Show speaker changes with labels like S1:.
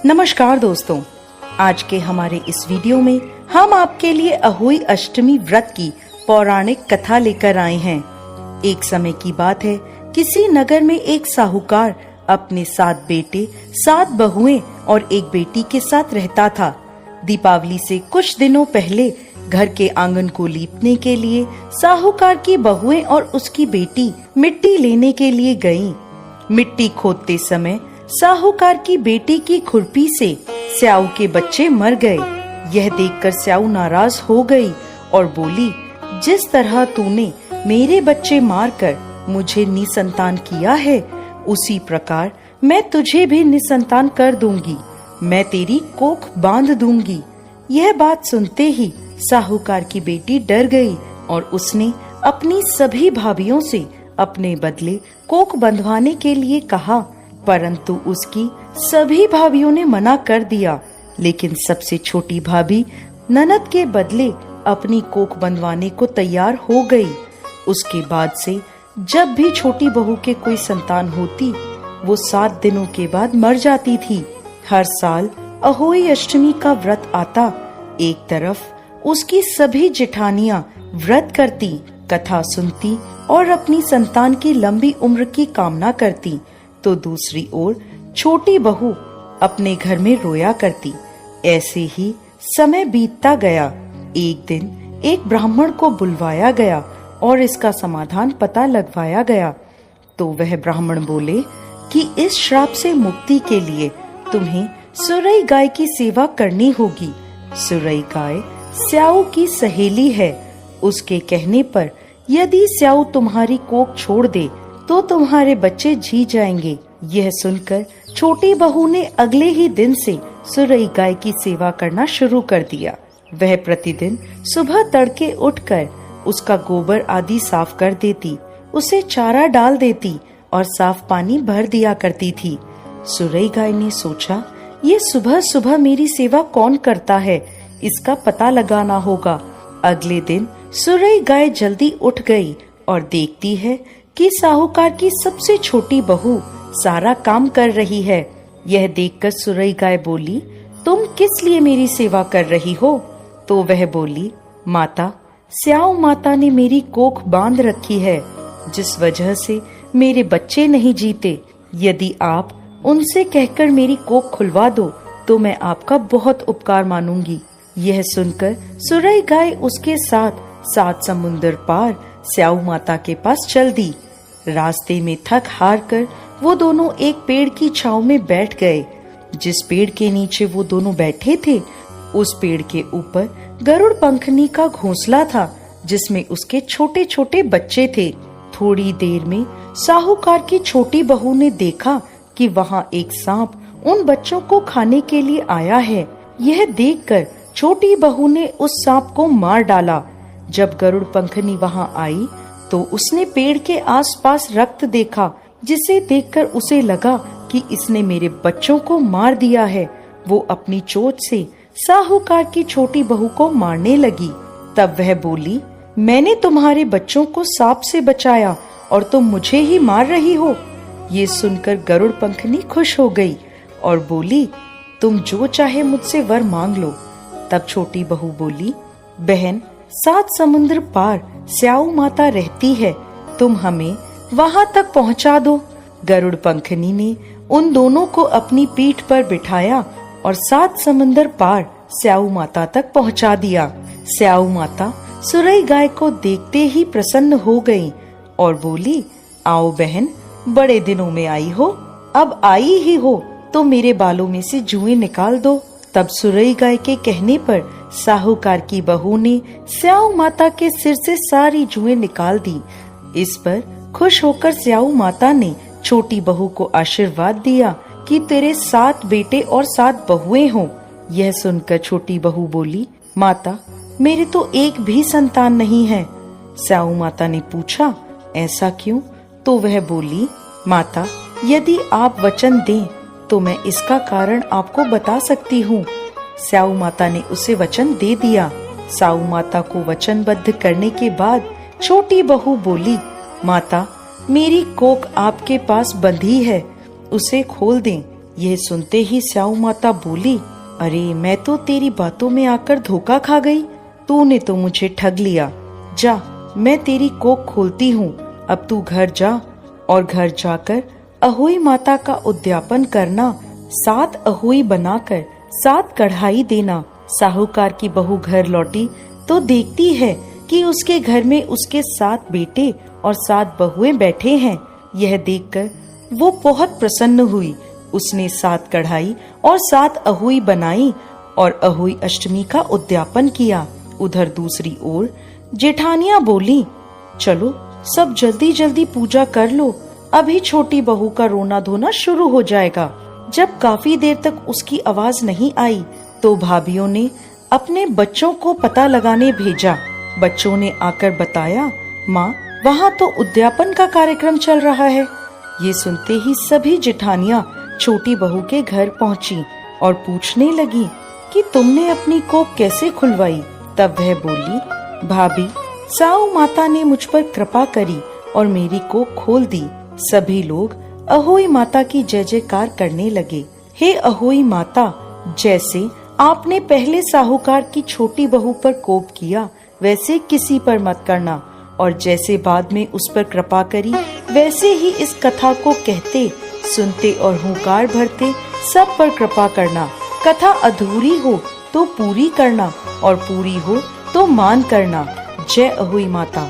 S1: नमस्कार दोस्तों, आज के हमारे इस वीडियो में हम आपके लिए अहोई अष्टमी व्रत की पौराणिक कथा लेकर आए हैं। एक समय की बात है, किसी नगर में एक साहूकार अपने 7 बेटे, 7 बहुएं और एक बेटी के साथ रहता था। दीपावली से कुछ दिनों पहले घर के आंगन को लीपने के लिए साहूकार की बहुएं और उसकी बेटी मिट्टी लेने के लिए गईं। मिट्टी खोदते समय साहूकार की बेटी की खुरपी से स्याऊ के बच्चे मर गए। यह देखकर स्याऊ नाराज हो गई और बोली, जिस तरह तूने मेरे बच्चे मारकर मुझे निसंतान किया है, उसी प्रकार मैं तुझे भी निसंतान कर दूंगी। मैं तेरी कोख बांध दूंगी। यह बात सुनते ही साहूकार की बेटी डर गई और उसने अपनी सभी भाभियों से अपने बदले कोख बंधवाने के लिए कहा, परंतु उसकी सभी भाभियों ने मना कर दिया। लेकिन सबसे छोटी भाभी ननद के बदले अपनी कोख बंधवाने को तैयार हो गई। उसके बाद से जब भी छोटी बहू के कोई संतान होती, वो 7 दिनों के बाद मर जाती थी। हर साल अहोई अष्टमी का व्रत आता। एक तरफ उसकी सभी जेठानियां व्रत करती, कथा सुनती और अपनी संतान की लंबी उम्र की कामना करती, तो दूसरी ओर छोटी बहू अपने घर में रोया करती। ऐसे ही समय बीतता गया। एक दिन एक ब्राह्मण को बुलवाया गया और इसका समाधान पता लगवाया गया। तो वह ब्राह्मण बोले कि इस श्राप से मुक्ति के लिए तुम्हें सुरई गाय की सेवा करनी होगी। सुरई गाय स्याऊ की सहेली है। उसके कहने पर यदि स्याऊ तुम्हारी कोख छोड़ दे तो तुम्हारे बच्चे जी जाएंगे। यह सुनकर छोटी बहू ने अगले ही दिन से सुरई गाय की सेवा करना शुरू कर दिया। वह प्रतिदिन सुबह तड़के उठकर उसका गोबर आदि साफ कर देती, उसे चारा डाल देती और साफ पानी भर दिया करती थी। सुरई गाय ने सोचा, ये सुबह सुबह मेरी सेवा कौन करता है, इसका पता लगाना होगा। अगले दिन सुरई गाय जल्दी उठ गई और देखती है कि साहूकार की सबसे छोटी बहू सारा काम कर रही है। यह देखकर सुरई गाय बोली, तुम किस लिए मेरी सेवा कर रही हो? तो वह बोली, माता, स्याऊ माता ने मेरी कोख बांध रखी है, जिस वजह से मेरे बच्चे नहीं जीते। यदि आप उनसे कहकर मेरी कोख खुलवा दो तो मैं आपका बहुत उपकार मानूंगी। यह सुनकर सुरई गाय उसके साथ 7 समुंदर पार स्याऊ माता के पास चल दी। रास्ते में थक हार कर वो दोनों एक पेड़ की छांव में बैठ गए। जिस पेड़ के नीचे वो दोनों बैठे थे, उस पेड़ के ऊपर गरुड़ पंखनी का घोंसला था, जिसमें उसके छोटे छोटे बच्चे थे। थोड़ी देर में साहूकार की छोटी बहू ने देखा कि वहाँ एक सांप उन बच्चों को खाने के लिए आया है। यह देखकर छोटी बहू ने उस सांप को मार डाला। जब गरुड़ पंखनी वहाँ आई तो उसने पेड़ के आसपास रक्त देखा, जिसे देखकर उसे लगा कि इसने मेरे बच्चों को मार दिया है। वो अपनी चोट से साहूकार की छोटी बहू को मारने लगी। तब वह बोली, मैंने तुम्हारे बच्चों को सांप से बचाया और तुम मुझे ही मार रही हो। ये सुनकर गरुड़ पंखनी खुश हो गई और बोली, तुम जो चाहे मुझसे वर मांग लो। तब छोटी बहू बोली, बहन, 7 समुद्र पार स्याऊ माता रहती है, तुम हमें वहाँ तक पहुँचा दो। गरुड़ पंखनी ने उन दोनों को अपनी पीठ पर बिठाया और 7 समंदर पार स्याऊ माता तक पहुँचा दिया। स्याऊ माता सुरई गाय को देखते ही प्रसन्न हो गई और बोली, आओ बहन, बड़े दिनों में आई हो, अब आई ही हो तो मेरे बालों में से जुएं निकाल दो। तब सुरई गाय के कहने पर साहूकार की बहू ने स्याऊ माता के सिर से सारी जुएं निकाल दी। इस पर खुश होकर स्याऊ माता ने छोटी बहू को आशीर्वाद दिया कि तेरे 7 बेटे और 7 बहुएं हों। यह सुनकर छोटी बहू बोली, माता, मेरे तो एक भी संतान नहीं है। स्याऊ माता ने पूछा, ऐसा क्यों? तो वह बोली, माता, यदि आप वचन दें तो मैं इसका कारण आपको बता सकती हूँ। स्याऊ माता ने उसे वचन दे दिया। स्याऊ माता को वचनबद्ध करने के बाद छोटी बहू बोली, माता, मेरी कोख आपके पास बंधी है, उसे खोल दें। यह सुनते ही स्याऊ माता बोली, अरे मैं तो तेरी बातों में आकर धोखा खा गई। तूने तो मुझे ठग लिया। जा, मैं तेरी कोख खोलती हूँ। अब तू घर जा और घर जाकर अहोई माता का उद्यापन करना। 7 अहोई बनाकर 7 कढ़ाई देना। साहूकार की बहू घर लौटी तो देखती है कि उसके घर में उसके 7 बेटे और 7 बहुएं बैठे हैं। यह देखकर वो बहुत प्रसन्न हुई। उसने 7 कढ़ाई और 7 अहोई बनाई और अहोई अष्टमी का उद्यापन किया। उधर दूसरी ओर जेठानियां बोली, चलो सब जल्दी जल्दी पूजा कर लो, अभी छोटी बहू का रोना धोना शुरू हो जाएगा। जब काफी देर तक उसकी आवाज नहीं आई तो भाभियों ने अपने बच्चों को पता लगाने भेजा। बच्चों ने आकर बताया, माँ वहाँ तो उद्यापन का कार्यक्रम चल रहा है। ये सुनते ही सभी जेठानियां छोटी बहू के घर पहुँची और पूछने लगी कि तुमने अपनी कोख कैसे खुलवाई। तब वह बोली, भाभी साऊ माता ने मुझ पर कृपा करी और मेरी कोख खोल दी। सभी लोग अहोई माता की जय जयकार करने लगे। हे अहोई माता, जैसे आपने पहले साहूकार की छोटी बहू पर कोप किया वैसे किसी पर मत करना, और जैसे बाद में उस पर कृपा करी वैसे ही इस कथा को कहते, सुनते और हुंकार भरते सब पर कृपा करना। कथा अधूरी हो तो पूरी करना और पूरी हो तो मान करना। जय अहोई माता।